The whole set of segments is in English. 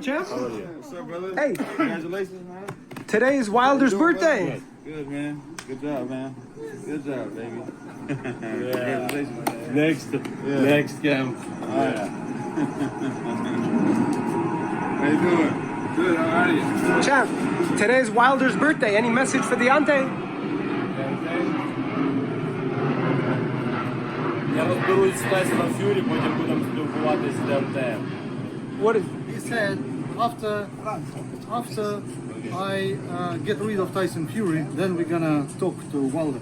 Champ? How are you? What's up, brother? Hey. Congratulations, man. Today is Wilder's birthday. Good, man. Good job, man. Good job, baby. Congratulations, man. Next camp. Yeah. How you doing? Good, how are you? Champ, today is Wilder's birthday. Any message for Deontay? Я розберусь з Тайсоном Ф'юрі, потім будемо спілкуватися з Deontay. What is... He said after I get rid of Tyson Fury, then we're gonna talk to Wilder.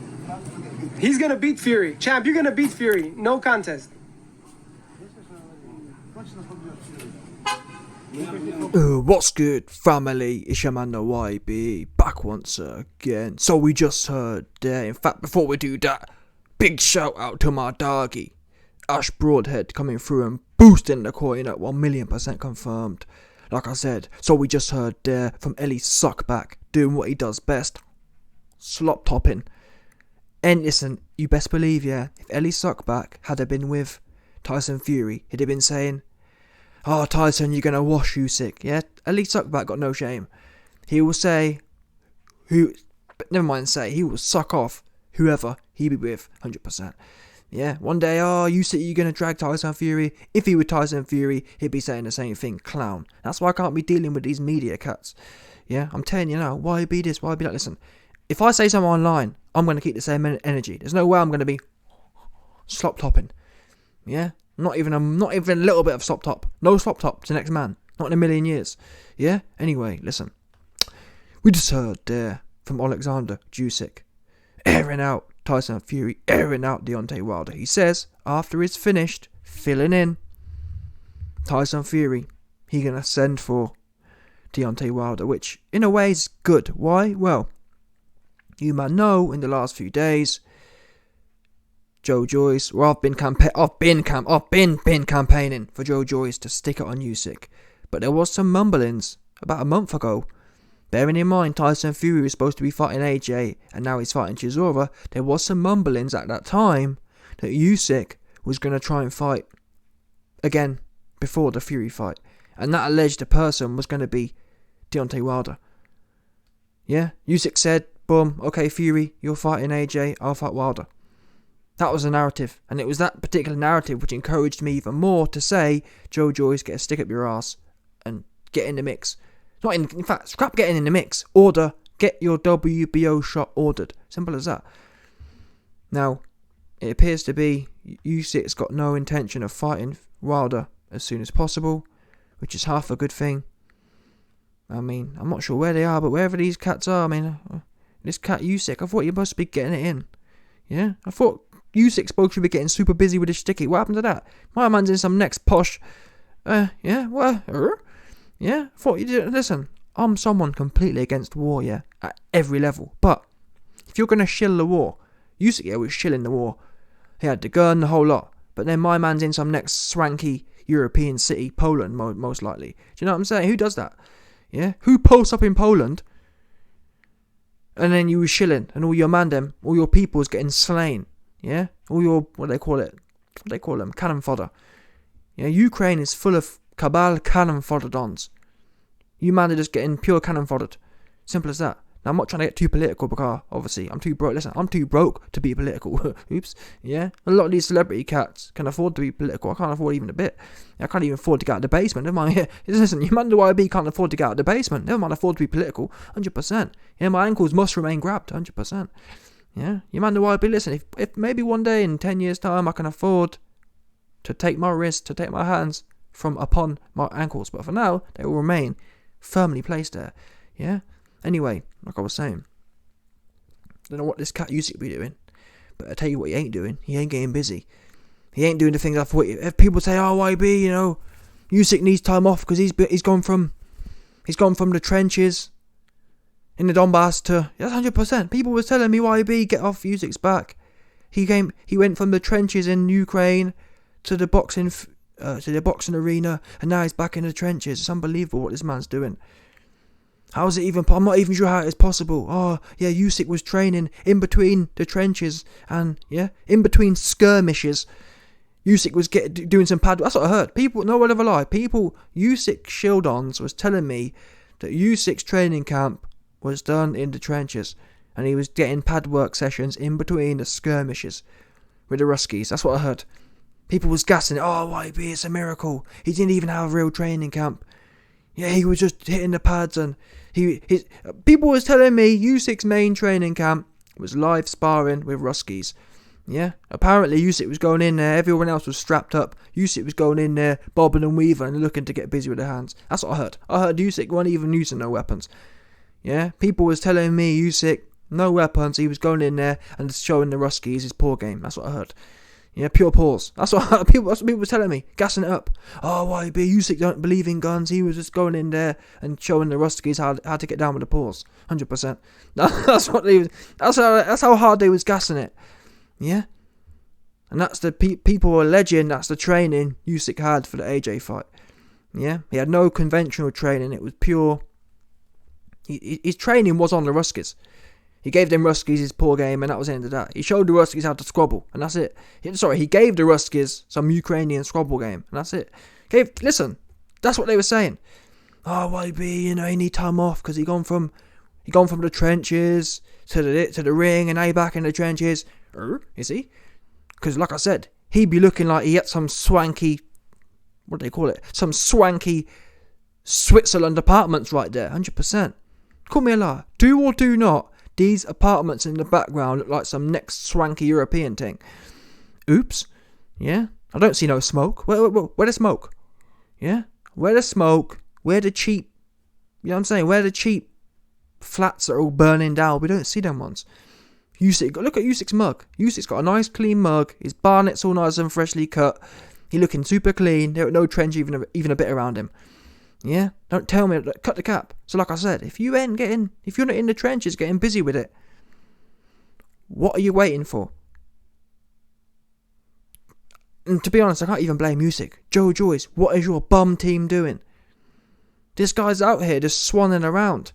He's gonna beat Fury. Champ, you're gonna beat Fury. No contest. What's good, family? It's your man the YB, back once again. So we just heard there, in fact, before we do that, big shout out to my doggy, Ash Broadhead, coming through and boosting the coin at 1,000,000% confirmed. Like I said, so we just heard there from Ellie Suckback, doing what he does best, slop topping. And listen, you best believe, yeah, if Ellie Suckback had been with Tyson Fury, he'd have been saying, "Oh, Tyson, you're gonna wash Usyk." Yeah, Ellie Suckback got no shame. He will say, he will suck off whoever he be with, 100%. Yeah, one day, Usyk, you're gonna drag Tyson Fury. If he were Tyson Fury, he'd be saying the same thing, clown. That's why I can't be dealing with these media cats. Yeah, I'm telling you now, why be this, why be that? Listen, if I say something online, I'm gonna keep the same energy. There's no way I'm gonna be slop topping. Yeah. Not even a little bit of slop top. No slop top to the next man. Not in a million years. Yeah? Anyway, listen. We just heard there from Oleksandr Usyk airing out Tyson Fury, airing out Deontay Wilder. He says, after he's finished filling in Tyson Fury, he gonna send for Deontay Wilder, which in a way is good. Why? Well, you might know in the last few days, Joe Joyce. Well, I've been campaigning for Joe Joyce to stick it on Usyk, but there was some mumblings about a month ago. Bearing in mind Tyson Fury was supposed to be fighting AJ, and now he's fighting Chisora. There was some mumblings at that time that Usyk was going to try and fight again before the Fury fight, and that alleged person was going to be Deontay Wilder. Yeah, Usyk said, "Boom, okay, Fury, you're fighting AJ, I'll fight Wilder." That was the narrative, and it was that particular narrative which encouraged me even more to say, Joe Joyce, get a stick up your ass and get in the mix. In fact, scrap getting in the mix. Get your WBO shot ordered. Simple as that. Now, it appears to be Usyk's got no intention of fighting Wilder as soon as possible, which is half a good thing. I mean, I'm not sure where they are, but wherever these cats are, I mean, this cat Usyk, I thought you must be getting it in. Yeah, I thought Usyk's supposed to be getting super busy with his sticky. What happened to that? My man's in some next posh. I thought you did. Listen, I'm someone completely against war, yeah, at every level. But if you're gonna shill the war, Usyk was shilling the war. He had the gun, the whole lot. But then my man's in some next swanky European city, Poland, most likely. Do you know what I'm saying? Who does that? Yeah, who posts up in Poland? And then you was shilling, and all your all your people's getting slain. Yeah, all your, what do they call them, cannon fodder. Yeah, Ukraine is full of cabal cannon fodder dons. You man are just getting pure cannon foddered. Simple as that. Now, I'm not trying to get too political because, obviously, I'm too broke. Listen, I'm too broke to be political. Oops. Yeah, a lot of these celebrity cats can afford to be political. I can't afford even a bit. I can't even afford to get out of the basement. Never mind. Listen, you man the YB can't afford to get out of the basement. Never mind afford to be political. 100%. Yeah, my ankles must remain grabbed. 100%. Yeah, you man the YB, listen, if maybe one day in 10 years' time I can afford to take my wrist, to take my hands from upon my ankles, but for now, they will remain firmly placed there. Yeah? Anyway, like I was saying, don't know what this cat Usyk be doing, but I tell you what he ain't doing. He ain't getting busy. He ain't doing the things I thought. If people say, "Oh, YB, you know, Usyk needs time off because he's gone from the trenches in the Donbass to," that's 100%. People were telling me, "YB, get off Usyk's back. He went from the trenches in Ukraine to the boxing arena, and now he's back in the trenches." It's unbelievable what this man's doing. How is it even? I'm not even sure how it is possible. Oh, yeah, Usyk was training in between the trenches and, yeah, in between skirmishes. Usyk was doing some pad. That's what I heard. People, no word of a lie. People, Usyk Shield-ons was telling me that Usyk's training camp was done in the trenches, and he was getting pad work sessions in between the skirmishes with the Ruskies. That's what I heard. People was gassing it. Oh, YB, it's a miracle. He didn't even have a real training camp. Yeah, he was just hitting the pads, and people was telling me Usyk's main training camp was live sparring with Ruskies. Yeah, apparently Usyk was going in there, everyone else was strapped up. Usyk was going in there, bobbing and weaving and looking to get busy with their hands. That's what I heard. I heard Usyk wasn't even using no weapons. Yeah, people was telling me Usyk, no weapons, he was going in there and showing the Ruskies his poor game. That's what I heard. Yeah, pure pause. That's what people was telling me, gassing it up. Oh, YB, Usyk don't believe in guns. He was just going in there and showing the Ruskies how to get down with the pause. 100%. That's how hard they was gassing it. Yeah, and that's the people were alleging that's the training Usyk had for the AJ fight. Yeah, he had no conventional training. It was pure. His training was on the Ruskies. He gave them Ruskies his poor game, and that was the end of that. He showed the Ruskies how to squabble, and that's it. He gave the Ruskies some Ukrainian squabble game, and that's it. Listen, that's what they were saying. Oh, YB, he need time off because he gone from the trenches to the ring, and now he back in the trenches. Is he? Because like I said, he'd be looking like he had some swanky, what do they call it? Some swanky Switzerland apartments right there. 100%. Call me a liar. Do or do not. These apartments in the background look like some next swanky European thing. Oops. Yeah? I don't see no smoke. Where the smoke? Yeah? Where the smoke? Where the cheap... You know what I'm saying? Where the cheap flats are all burning down. We don't see them ones. Usyk, look at Usyk's mug. Usyk's got a nice clean mug. His barnet's all nice and freshly cut. He looking super clean. There are no trench even a bit around him. Yeah, don't tell me. Cut the cap. So like I said, if you're not in the trenches getting busy with it, what are you waiting for? And to be honest, I can't even blame Usyk. Joe Joyce, what is your bum team doing? This guy's out here just swanning around.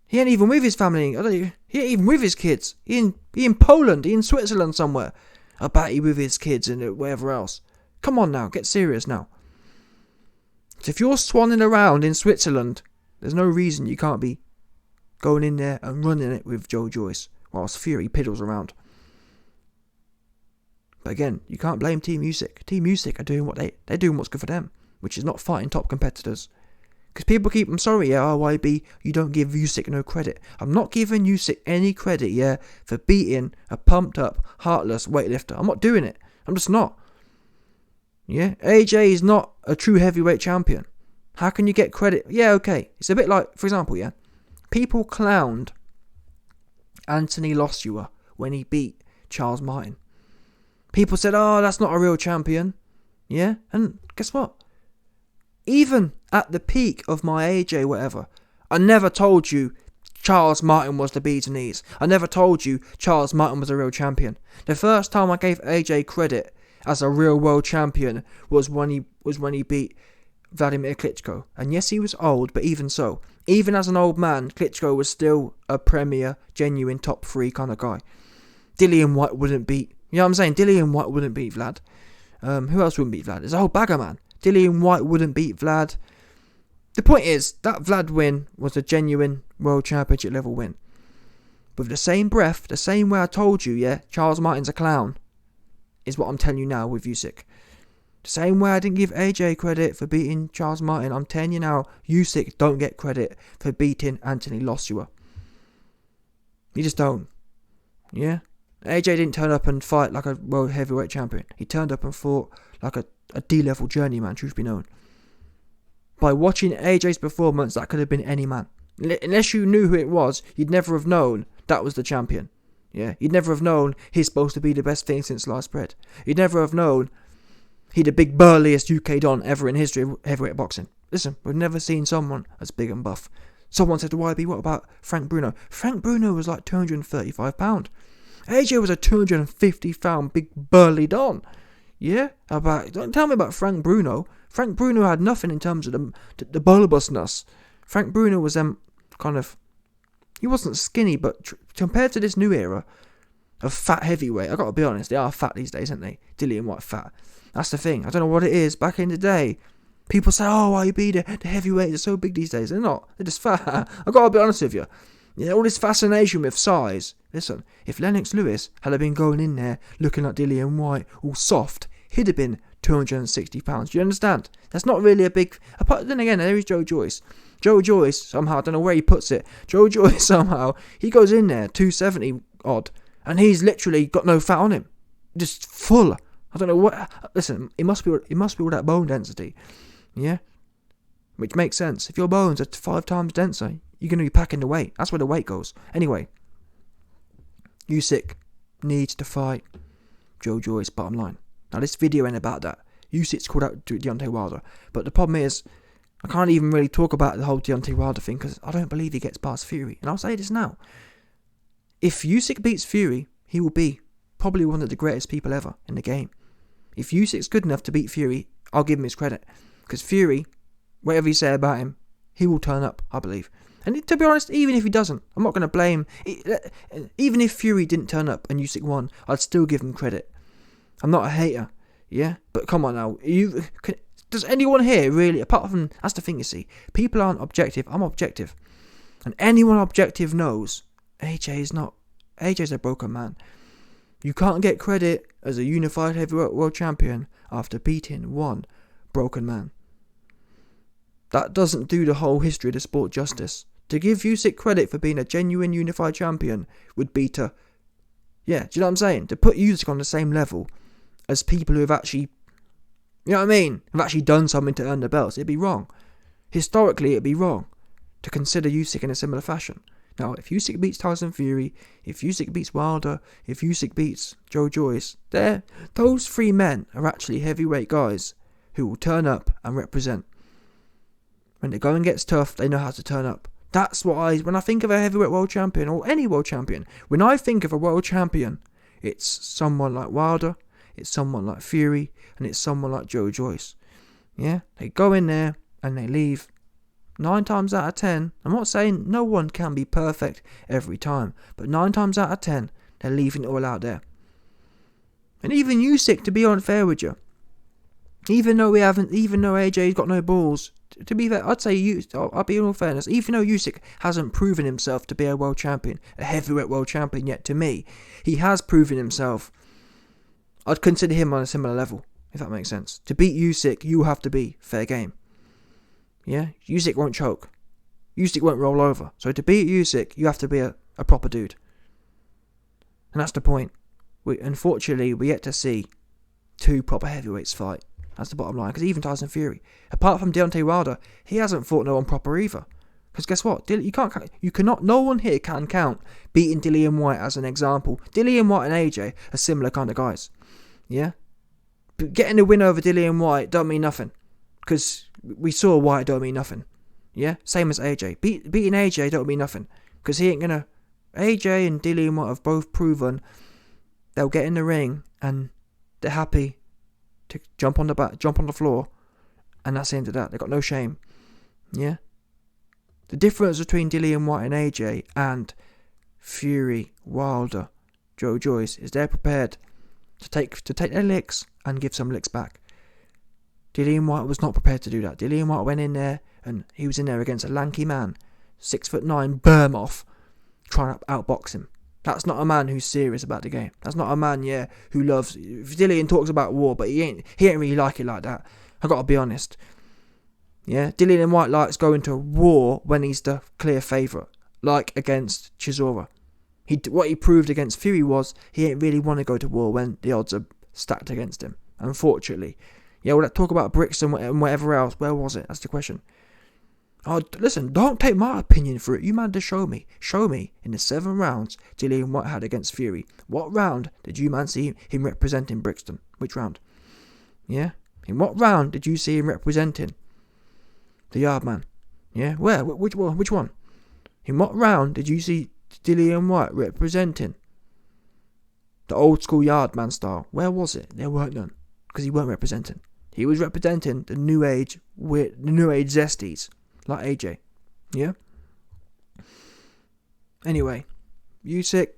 He ain't even with his family. He ain't even with his kids. He in Poland. He in Switzerland somewhere. I bet he with his kids and wherever else. Come on now, get serious now. So if you're swanning around in Switzerland, there's no reason you can't be going in there and running it with Joe Joyce whilst Fury piddles around. But again, you can't blame Team Usyk. Team Usyk are doing they're doing what's good for them, which is not fighting top competitors. Because people keep, I'm sorry, yeah, YB, you don't give Usyk no credit. I'm not giving Usyk any credit, yeah, for beating a pumped up, heartless weightlifter. I'm not doing it. I'm just not. Yeah, AJ is not a true heavyweight champion. How can you get credit? Yeah, okay. It's a bit like, for example, yeah, people clowned Anthony Joshua when he beat Charles Martin. People said, oh, that's not a real champion. Yeah, and guess what? Even at the peak of my AJ whatever, I never told you Charles Martin was the bee's knees. I never told you Charles Martin was a real champion. The first time I gave AJ credit as a real world champion was when he beat Vladimir Klitschko. And yes, he was old, but even so, even as an old man, Klitschko was still a premier, genuine top 3 kind of guy. Dillian White wouldn't beat, you know what I'm saying? Dillian White wouldn't beat Vlad. Who else wouldn't beat Vlad? There's a whole bag of man. Dillian White wouldn't beat Vlad. The point is, that Vlad win was a genuine world championship level win. With the same breath, the same way I told you, yeah, Charles Martin's a clown, is what I'm telling you now with Usyk. The same way I didn't give AJ credit for beating Charles Martin, I'm telling you now, Usyk don't get credit for beating Anthony Joshua. You just don't. Yeah? AJ didn't turn up and fight like a world heavyweight champion. He turned up and fought like a D-level journeyman, truth be known. By watching AJ's performance, that could have been any man. Unless you knew who it was, you'd never have known that was the champion. Yeah, you'd never have known he's supposed to be the best thing since sliced bread. You'd never have known he the big burliest UK Don ever in history of heavyweight boxing. Listen, we've never seen someone as big and buff. Someone said to YB, what about Frank Bruno? Frank Bruno was like £235. AJ was a 250-pound big burly Don. Yeah? Don't tell me about Frank Bruno. Frank Bruno had nothing in terms of the bulbousness. Frank Bruno was kind of... He wasn't skinny, but compared to this new era, of fat heavyweight. I gotta be honest, they are fat these days, aren't they? Dillian White fat. That's the thing. I don't know what it is. Back in the day, people say, "Oh, YB, the heavyweights are so big these days." They're not. They're just fat. I gotta be honest with you. Yeah, all this fascination with size. Listen, if Lennox Lewis had been going in there looking like Dillian White, all soft, he'd have been 260 pounds. Do you understand? That's not really a big. Apart then again, there is Joe Joyce. Joe Joyce somehow, I don't know where he puts it. Joe Joyce somehow he goes in there 270 odd, and he's literally got no fat on him, just full. I don't know what. Listen, it must be all that bone density, yeah, which makes sense. If your bones are 5 times denser, you're going to be packing the weight. That's where the weight goes. Anyway, Usyk needs to fight Joe Joyce. Bottom line. Now this video ain't about that. Usyk's called out to Deontay Wilder, but the problem is, I can't even really talk about the whole Deontay Wilder thing because I don't believe he gets past Fury. And I'll say this now: if Usyk beats Fury, he will be probably one of the greatest people ever in the game. If Usyk's good enough to beat Fury, I'll give him his credit. Because Fury, whatever you say about him, he will turn up, I believe. And to be honest, even if he doesn't, I'm not going to blame. Even if Fury didn't turn up and Usyk won, I'd still give him credit. I'm not a hater, yeah? But come on now. Does anyone here really, apart from, that's the thing you see, people aren't objective, I'm objective. And anyone objective knows AJ's a broken man. You can't get credit as a unified heavyweight world champion after beating one broken man. That doesn't do the whole history of the sport justice. To give Usyk credit for being a genuine unified champion would be to, yeah, do you know what I'm saying? To put Usyk on the same level as people who have actually, you know what I mean, have actually done something to earn the belts. It'd be wrong. Historically, it'd be wrong to consider Usyk in a similar fashion. Now, if Usyk beats Tyson Fury, if Usyk beats Wilder, if Usyk beats Joe Joyce, those 3 men are actually heavyweight guys who will turn up and represent. When the going gets tough, they know how to turn up. That's what when I think of a heavyweight world champion, or any world champion, when I think of a world champion, it's someone like Wilder, it's someone like Fury, and it's someone like Joe Joyce. Yeah, they go in there and they leave 9 times out of 10. I'm not saying no one can be perfect every time, but 9 times out of 10, they're leaving it all out there. And even Usyk, to be unfair with you, even though AJ's got no balls, to be fair, I'd say I'll be in all fairness, even though Usyk hasn't proven himself to be a world champion, a heavyweight world champion yet, to me, he has proven himself. I'd consider him on a similar level, if that makes sense. To beat Usyk, you have to be fair game. Yeah, Usyk won't choke. Usyk won't roll over. So to beat Usyk, you have to be a proper dude. And that's the point. Unfortunately, we yet to see 2 proper heavyweights fight. That's the bottom line. Because even Tyson Fury, apart from Deontay Wilder, he hasn't fought no one proper either. Because guess what? No one here can count beating Dillian White as an example. Dillian White and AJ are similar kind of guys. Yeah? But getting a win over Dillian White don't mean nothing. Because we saw White don't mean nothing. Yeah? Same as AJ. Beating AJ don't mean nothing. Because he ain't gonna... AJ and Dillian White have both proven they'll get in the ring and they're happy to jump on the floor, and that's the end of that. They've got no shame. Yeah? The difference between Dillian White and AJ and Fury, Wilder, Joe Joyce is they're prepared to take their licks and give some licks back. Dillian White was not prepared to do that. Dillian White went in there and he was in there against a lanky man, 6'9", Burmoff, trying to outbox him. That's not a man who's serious about the game. That's not a man, who loves... Dillian talks about war, but he ain't really like it like that. I gotta be honest. Yeah, Dillian White likes going to war when he's the clear favourite, like against Chisora. What he proved against Fury was he ain't really want to go to war when the odds are stacked against him, unfortunately. Yeah, well, let's talk about Brixton and whatever else. Where was it? That's the question. Oh, listen, don't take my opinion for it. You man to show me. Show me in the 7 rounds Dillian White had against Fury. What round did you man see him representing Brixton? Which round? Yeah? In what round did you see him representing the Yard Man? Yeah? Where? Which one? In what round did you see Dillian White representing the old school Yard Man style? Where was it? There weren't none. Because he weren't representing. He was representing the new age zesties. Like AJ. Yeah? Anyway, Usyk,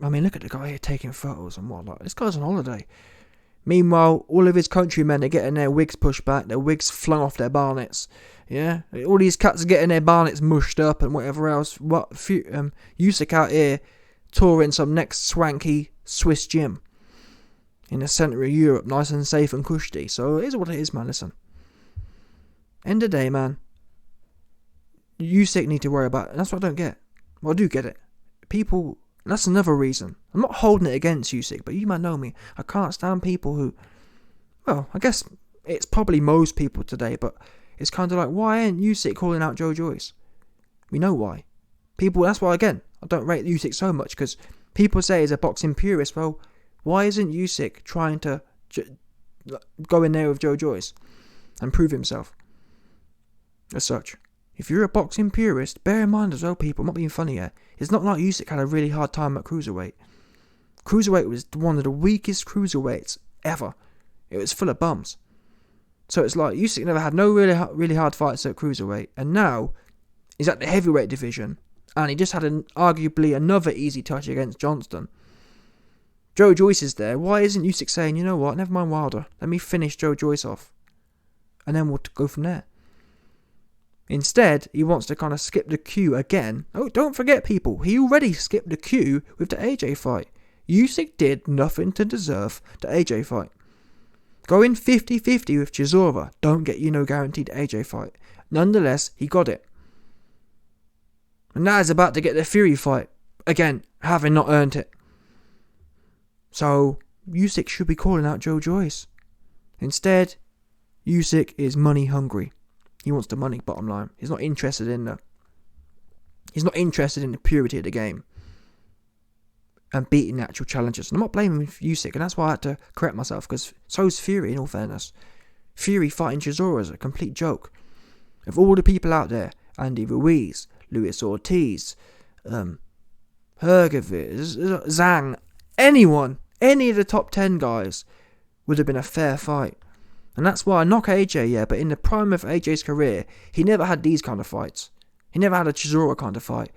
I mean, look at the guy here taking photos and whatnot. This guy's on holiday. Meanwhile, all of his countrymen are getting their wigs pushed back, their wigs flung off their bonnets. Yeah, all these cats are getting their bonnets mushed up and whatever else. Usyk out here touring some next swanky Swiss gym in the centre of Europe, nice and safe and cushy. So it is what it is, man. Listen, end of the day, man. Usyk need to worry about. And that's what I don't get. Well, I do get it. People. That's another reason. I'm not holding it against Usyk, but you might know me. I can't stand people who. Well, I guess it's probably most people today, but it's kind of like, why ain't Usyk calling out Joe Joyce? We know why. People. That's why again I don't rate Usyk so much, because people say he's a boxing purist. Well, why isn't Usyk trying to go in there with Joe Joyce and prove himself? As such, if you're a boxing purist, bear in mind as well, people, I'm not being funny here. It's not like Usyk had a really hard time at cruiserweight. Cruiserweight was one of the weakest cruiserweights ever. It was full of bums. So it's like Usyk never had no really hard fights at cruiserweight, and now he's at the heavyweight division, and he just had arguably another easy touch against Johnston. Joe Joyce is there. Why isn't Usyk saying, you know what, never mind Wilder, let me finish Joe Joyce off, and then we'll go from there? Instead, he wants to kind of skip the queue again. Oh, don't forget, people, he already skipped the queue with the AJ fight. Usyk did nothing to deserve the AJ fight. Going 50-50 with Chisora don't get you no guaranteed AJ fight. Nonetheless, he got it. And now he's about to get the Fury fight. Again, having not earned it. So, Usyk should be calling out Joe Joyce. Instead, Usyk is money hungry. He wants the money, bottom line. He's not interested in the purity of the game and beating the actual challengers. And I'm not blaming Usyk, and that's why I had to correct myself, because so's Fury, in all fairness. Fury fighting Chisora is a complete joke. Of all the people out there, Andy Ruiz, Luis Ortiz, Hrgovic, Zhang, anyone, any of the top 10 guys would have been a fair fight. And that's why I knock AJ, yeah, but in the prime of AJ's career, he never had these kind of fights. He never had a Chisora kind of fight.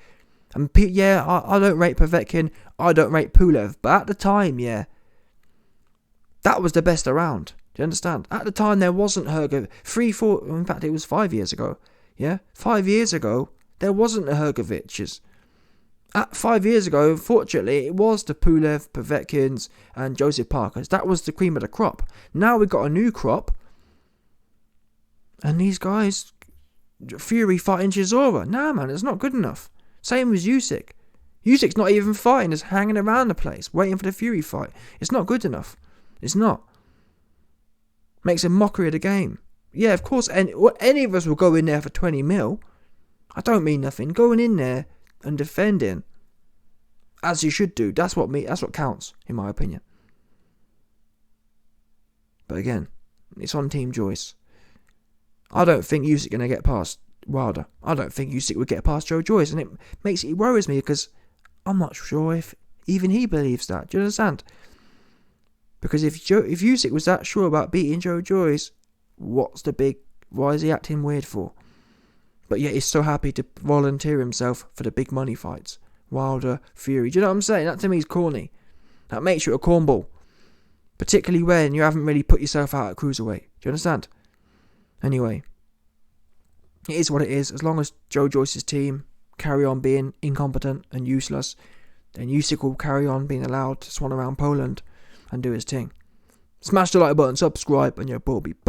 And I don't rate Povetkin, I don't rate Pulev, but at the time, yeah, that was the best around. Do you understand? At the time, there wasn't Hrgovic. 3-4, in fact, it was 5 years ago. Yeah, 5 years ago, there wasn't a Hrgovic's. 5 years ago, unfortunately, it was the Pulev, Povetkins, and Joseph Parkers. That was the cream of the crop. Now we've got a new crop, and these guys, Fury fighting Chisora. Nah, man, it's not good enough. Same as Usyk. Usyk's not even fighting, just hanging around the place, waiting for the Fury fight. It's not good enough. It's not. Makes a mockery of the game. Yeah, of course, any of us will go in there for 20 mil. I don't mean nothing. Going in there and defending, as you should do, that's what counts, in my opinion. But again, it's on Team Joyce. I don't think Usyk going to get past Wilder. I don't think Usyk would get past Joe Joyce, and it worries me, because I'm not sure if even he believes that. Do you understand? Because if Usyk was that sure about beating Joe Joyce, why is he acting weird for? But yet he's so happy to volunteer himself for the big money fights. Wilder, Fury. Do you know what I'm saying? That to me is corny. That makes you a cornball. Particularly when you haven't really put yourself out at cruiserweight. Do you understand? Anyway, it is what it is. As long as Joe Joyce's team carry on being incompetent and useless, then Usyk will carry on being allowed to swan around Poland and do his thing. Smash the like button, subscribe, and your boy will be back.